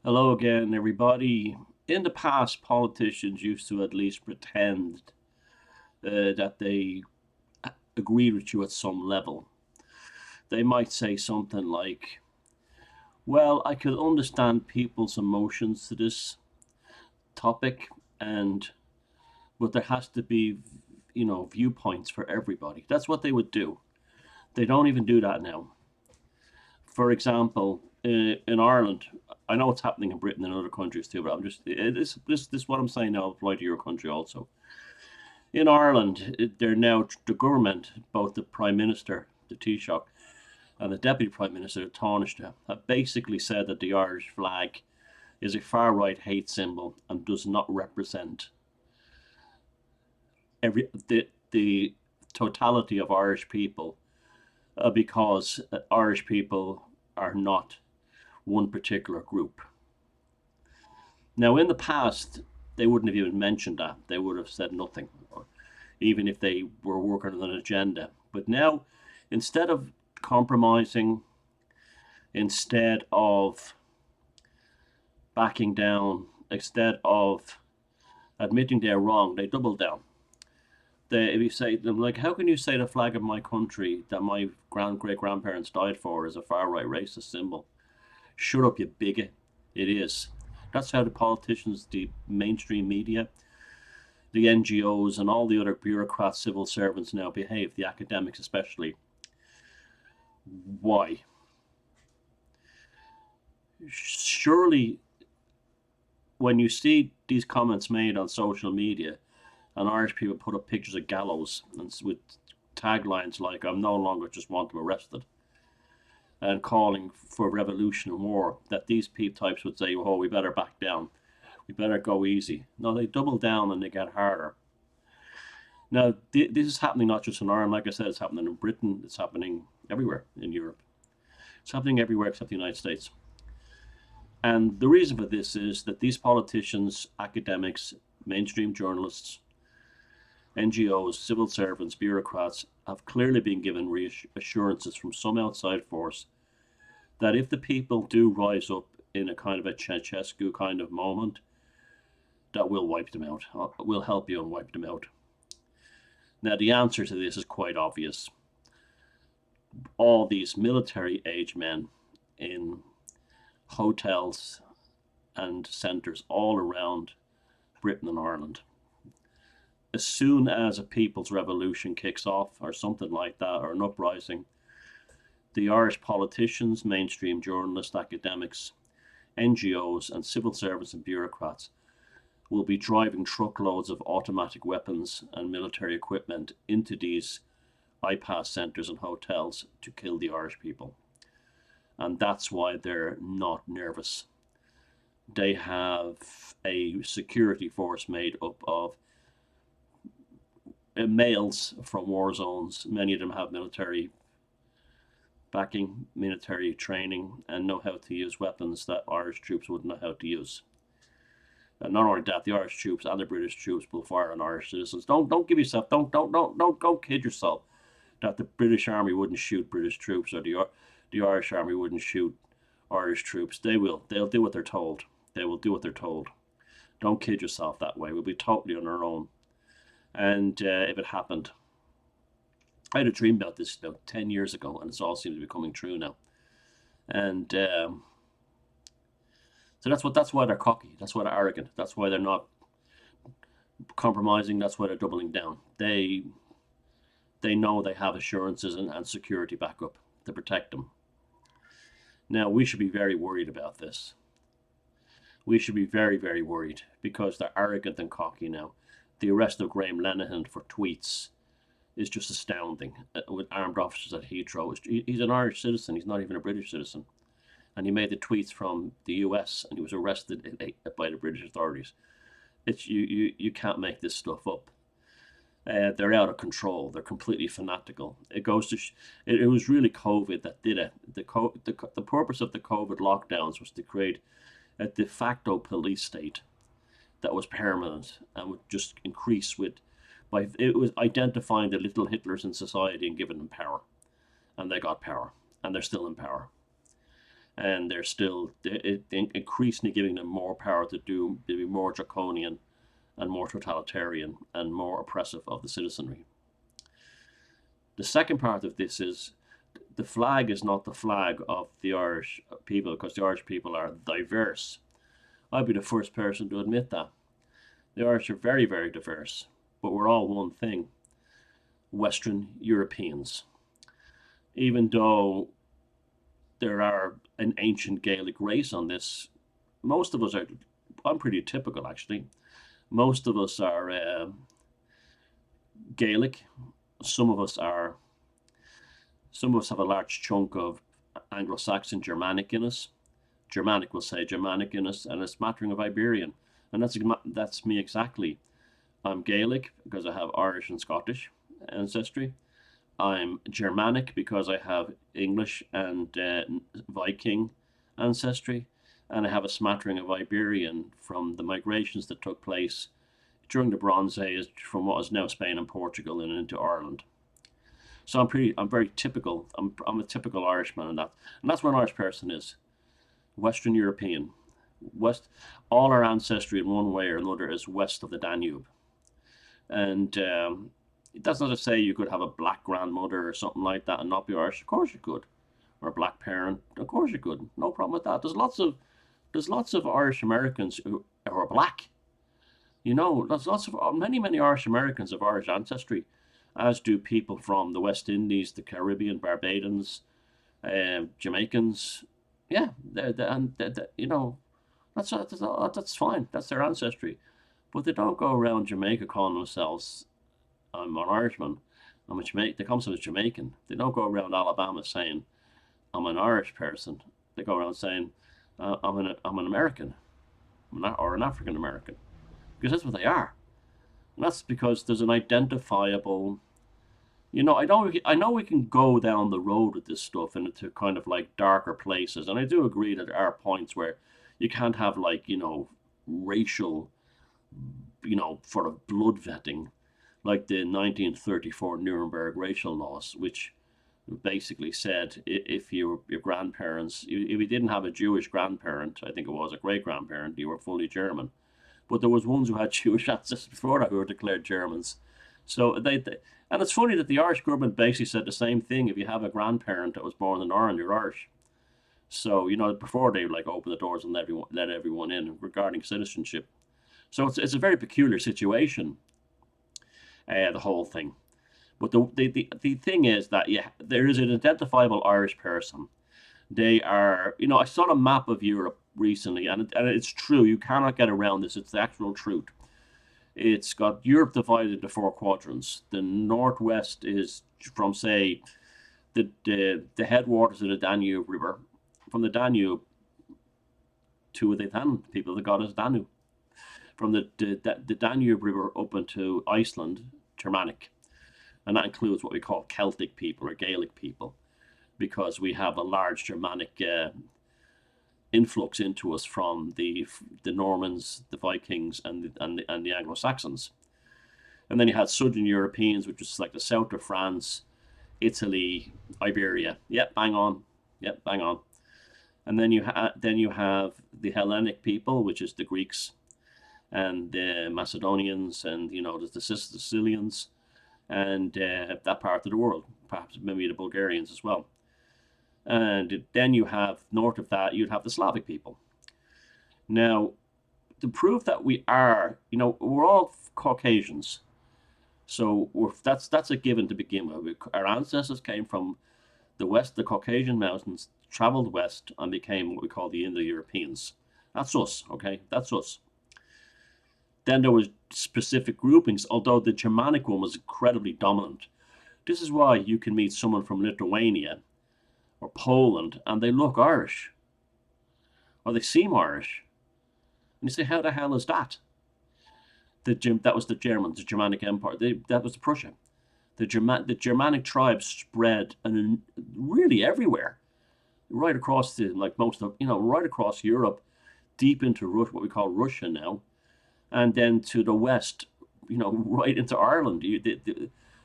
Hello again, everybody. In the past, politicians used to at least pretend that they agreed with you at some level. They might say something like, well, I could understand people's emotions to this topic, and but there has to be, viewpoints for everybody. That's what they would do. They don't even do that now. For example, in Ireland, I know what's happening in Britain and other countries too, but I'm just this what I'm saying now apply to your country also. In Ireland, they're now the government, both the Prime Minister, the Taoiseach, and the Deputy Prime Minister, the Taoiseach, have basically said that the Irish flag is a far right hate symbol and does not represent the totality of Irish people, because Irish people are not one particular group. Now, in the past, they wouldn't have even mentioned that. They would have said nothing, or even if they were working on an agenda. But now, instead of compromising, instead of backing down, instead of admitting they're wrong, they double down. If you say them like, how can you say the flag of my country that my great grandparents died for is a far right racist symbol? Shut up, you bigot. It is. That's how the politicians, the mainstream media, the NGOs, and all the other bureaucrats, civil servants now behave, the academics especially. Why? Surely, when you see these comments made on social media, and Irish people put up pictures of gallows and with taglines like "I'm no longer just want them arrested," and calling for revolution and war, that these types would say, "Oh, we better back down. We better go easy." No, they double down and they get harder. Now, this is happening not just in Ireland. Like I said, it's happening in Britain. It's happening everywhere in Europe. It's happening everywhere except the United States. And the reason for this is that these politicians, academics, mainstream journalists, NGOs, civil servants, bureaucrats have clearly been given reassurances from some outside force that if the people do rise up in a kind of a Ceausescu kind of moment, that we'll wipe them out. We'll help you and wipe them out. Now, the answer to this is quite obvious. All these military age men in hotels and centres all around Britain and Ireland. As soon as a people's revolution kicks off, or something like that, or an uprising, the Irish politicians, mainstream journalists, academics, NGOs, and civil servants and bureaucrats will be driving truckloads of automatic weapons and military equipment into these IPAS centres and hotels to kill the Irish people. And that's why they're not nervous. They have a security force made up of males from war zones. Many of them have military backing, military training, and know how to use weapons that Irish troops wouldn't know how to use. And not only that, the Irish troops and the British troops will fire on Irish citizens. Don't give yourself don't kid yourself that the British Army wouldn't shoot British troops, or the Irish Army wouldn't shoot Irish troops. They will. They'll do what they're told. They will do what they're told. Don't kid yourself that way. We'll be totally on our own. And if it happened, I had a dream about this about 10 years ago, and it's all seems to be coming true now. And so that's why they're cocky. That's why they're arrogant. That's why they're not compromising. That's why they're doubling down. They know they have assurances and security backup to protect them. Now, we should be very worried about this. We should be very, very worried because they're arrogant and cocky now. The arrest of Graham Lenihan for tweets is just astounding, with armed officers at Heathrow. He's an Irish citizen. He's not even a British citizen. And he made the tweets from the US, and he was arrested by the British authorities. You can't make this stuff up. They're out of control. They're completely fanatical. It goes to it was really COVID that did it. The purpose of the COVID lockdowns was to create a de facto police state that was permanent and would just increase with by it was identifying the little Hitlers in society and giving them power, and they got power, and they're still in power. and they're still increasingly giving them more power to be more draconian and more totalitarian and more oppressive of the citizenry. The second part of this is the flag is not the flag of the Irish people, because the Irish people are diverse. I'd be the first person to admit that. The Irish are very, very diverse, but we're all one thing: Western Europeans. Even though there are an ancient Gaelic race on this, most of us are, I'm pretty typical actually. Most of us are Gaelic. Some of us are, some of us have a large chunk of Anglo-Saxon Germanic in us. Germanic will say Germanic in us, and a smattering of Iberian. And that's me exactly. I'm Gaelic because I have Irish and Scottish ancestry. I'm Germanic because I have English and Viking ancestry, and I have a smattering of Iberian from the migrations that took place during the Bronze Age from what is now Spain and Portugal and into Ireland. So I'm very typical. I'm a typical Irishman in that, and that's what an Irish person is: Western European. West, all our ancestry in one way or another is west of the Danube, and that's not to say you could have a black grandmother or something like that and not be Irish. Of course you could, or a black parent. Of course you could. No problem with that. There's lots of Irish Americans who are black. You know, there's lots of many Irish Americans of Irish ancestry, as do people from the West Indies, the Caribbean, Barbadians, Jamaicans. Yeah, you know, that's fine. That's their ancestry, but they don't go around Jamaica calling themselves, "I'm an Irishman. I'm a Jamaican." They come to as Jamaican. They don't go around Alabama saying, "I'm an Irish person." They go around saying, I'm an American, or an African American," because that's what they are. And that's because there's an identifiable, you know, I know we can go down the road with this stuff into kind of like darker places, and I do agree that there are points where you can't have, like, you know, racial, you know, sort of bloodletting, like the 1934 Nuremberg racial laws, which basically said if your grandparents, if you didn't have a Jewish grandparent, I think it was a great grandparent, you were fully German. But there was ones who had Jewish ancestors before that who were declared Germans. So and it's funny that the Irish government basically said the same thing. If you have a grandparent that was born in Ireland, you're Irish. So, you know, before they like open the doors and let everyone in regarding citizenship. So it's a very peculiar situation, the whole thing. But the thing is that, yeah, there is an identifiable Irish person. They are, you know, I saw a map of Europe recently, and it's true. You cannot get around this. It's the actual truth. It's got Europe divided into four quadrants. The northwest is from, say, the headwaters of the Danube River. From the Danube to the Dan people, the goddess Danu. From the Danube River up into Iceland, Germanic. And that includes what we call Celtic people or Gaelic people, because we have a large Germanic influx into us from the Normans, the Vikings, and the Anglo-Saxons. And then you had Southern Europeans, which was like the south of France, Italy, Iberia. Yep, bang on. Yep, bang on. And then you have the Hellenic people, which is the Greeks and the Macedonians, and, you know, the Sicilians, and that part of the world, perhaps maybe the Bulgarians as well. And then you have, north of that, you'd have the Slavic people. Now, to prove that we are, you know, we're all Caucasians. So that's a given to begin with. Our ancestors came from the west, the Caucasian mountains, traveled west, and became what we call the Indo-Europeans. That's us, okay? That's us. Then there was specific groupings, although the Germanic one was incredibly dominant. This is why you can meet someone from Lithuania or Poland and they look Irish, or they seem Irish. And you say, how the hell is that? That was the Germans, the Germanic Empire. That was Prussia. The Germanic tribes spread and really everywhere, right across right across Europe, deep into Russia, what we call Russia now, and then to the west, you know, right into Ireland.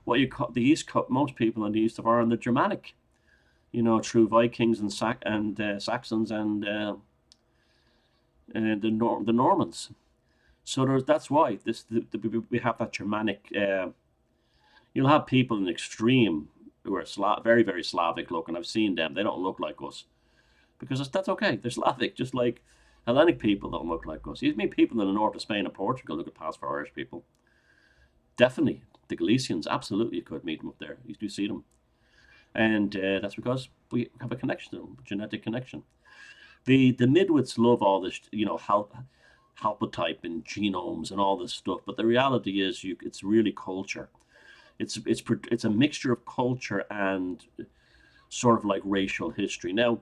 What you call the east, most people in the east of Ireland are Germanic. through Vikings and Saxons and the Normans. So that's why we have that Germanic. You'll have people in extreme who are very, very Slavic looking. I've seen them. They don't look like us because that's okay. They're Slavic, just like Hellenic people don't look like us. You meet people in the north of Spain and Portugal who could pass for Irish people. Definitely. The Galicians, absolutely, you could meet them up there. You do see them. And that's because we have a connection to them, a genetic connection. The Midwits love all this, haplotype and genomes and all this stuff. But the reality is, it's really culture. It's a mixture of culture and sort of like racial history. Now,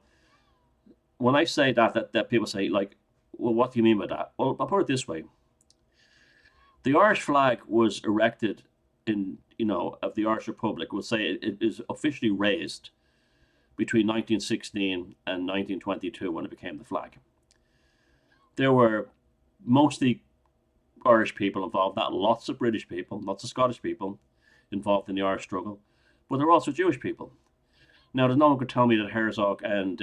when I say that people say like, well, what do you mean by that? Well, I'll put it this way: the Irish flag was erected of the Irish Republic. We'll say it is officially raised between 1916 and 1922 when it became the flag. There were mostly Irish people involved, not lots of British people, lots of Scottish people involved in the Irish struggle, but there were also Jewish people. Now, there's no one could tell me that Herzog and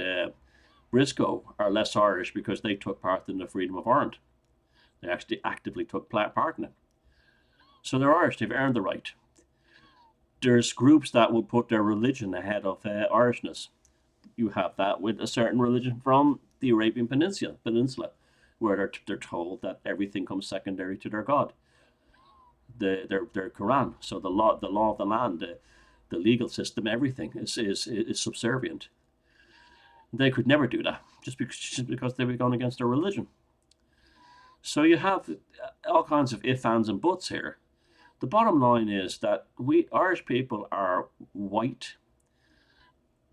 Briscoe are less Irish because they took part in the freedom of Ireland. They actually actively took part in it. So they're Irish, they've earned the right. There's groups that will put their religion ahead of Irishness. You have that with a certain religion from the Arabian Peninsula, where they're told that everything comes secondary to their God, their Quran. So the law of the land, the legal system, everything is subservient. They could never do that just because they were going against their religion. So you have all kinds of ifs, ands, and buts here. The bottom line is that we Irish people are white,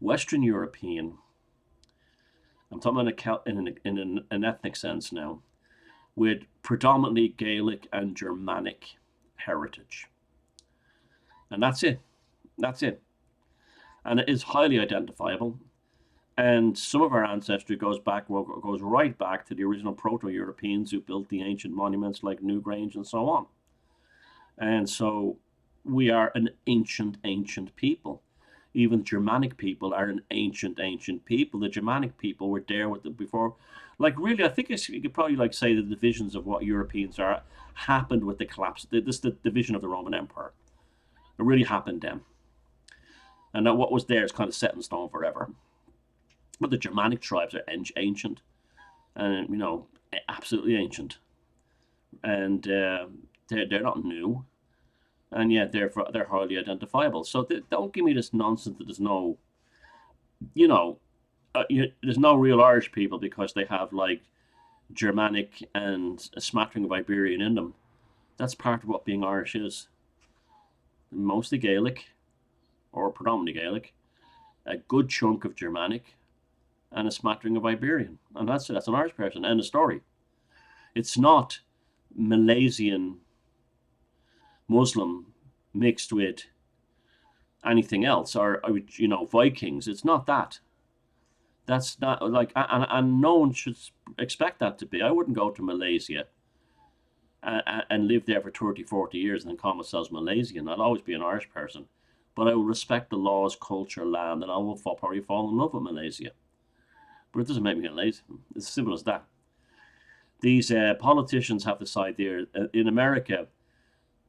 Western European. I'm talking about in an ethnic sense now, with predominantly Gaelic and Germanic heritage. And that's it. That's it. And it is highly identifiable. And some of our ancestry goes right back to the original Proto-Europeans who built the ancient monuments like Newgrange and so on. And so we are an ancient people. Even Germanic people are an ancient people. The Germanic people were there with them before. Like really, I think you could probably say the divisions of what Europeans are happened with the collapse. This the division of the Roman Empire. It really happened then. And that what was there is kind of set in stone forever. But the Germanic tribes are ancient, and absolutely ancient, and they're not new, and yet they're highly identifiable. So don't give me this nonsense that there's no, there's no real Irish people because they have like Germanic and a smattering of Iberian in them. That's part of what being Irish is. Mostly Gaelic, or predominantly Gaelic, a good chunk of Germanic, and a smattering of Iberian. And that's it. That's an Irish person. End of story. It's not Malaysian Muslim mixed with anything else or Vikings. It's not that. That's not like, and no one should expect that to be. I wouldn't go to Malaysia and live there for 30, 40 years and then call myself Malaysian. I'll always be an Irish person. But I will respect the laws, culture, land, and I will probably fall in love with Malaysia. But it doesn't make me lazy. It's as simple as that. These politicians have this idea in America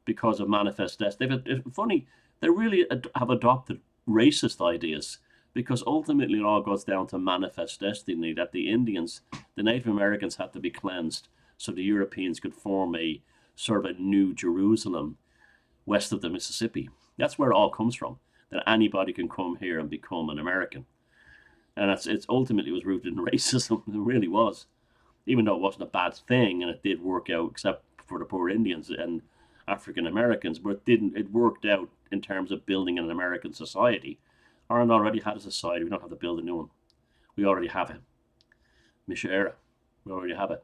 because of manifest destiny. It's funny, they really have adopted racist ideas because ultimately it all goes down to manifest destiny, that the Indians, the Native Americans had to be cleansed so the Europeans could form a sort of a new Jerusalem west of the Mississippi. That's where it all comes from, that anybody can come here and become an American. And it's ultimately was rooted in racism. It really was, even though it wasn't a bad thing, and it did work out, except for the poor Indians and African Americans. But it didn't. It worked out in terms of building an American society. Ireland already had a society. We don't have to build a new one. We already have it. Misha era. We already have it.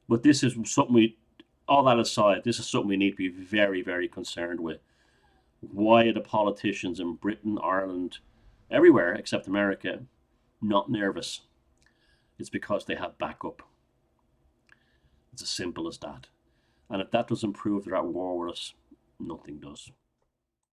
But this is something all that aside, this is something we need to be very, very concerned with. Why are the politicians in Britain, Ireland, everywhere except America, not nervous? It's because they have backup. It's as simple as that. And if that doesn't prove they're at war with us, nothing does.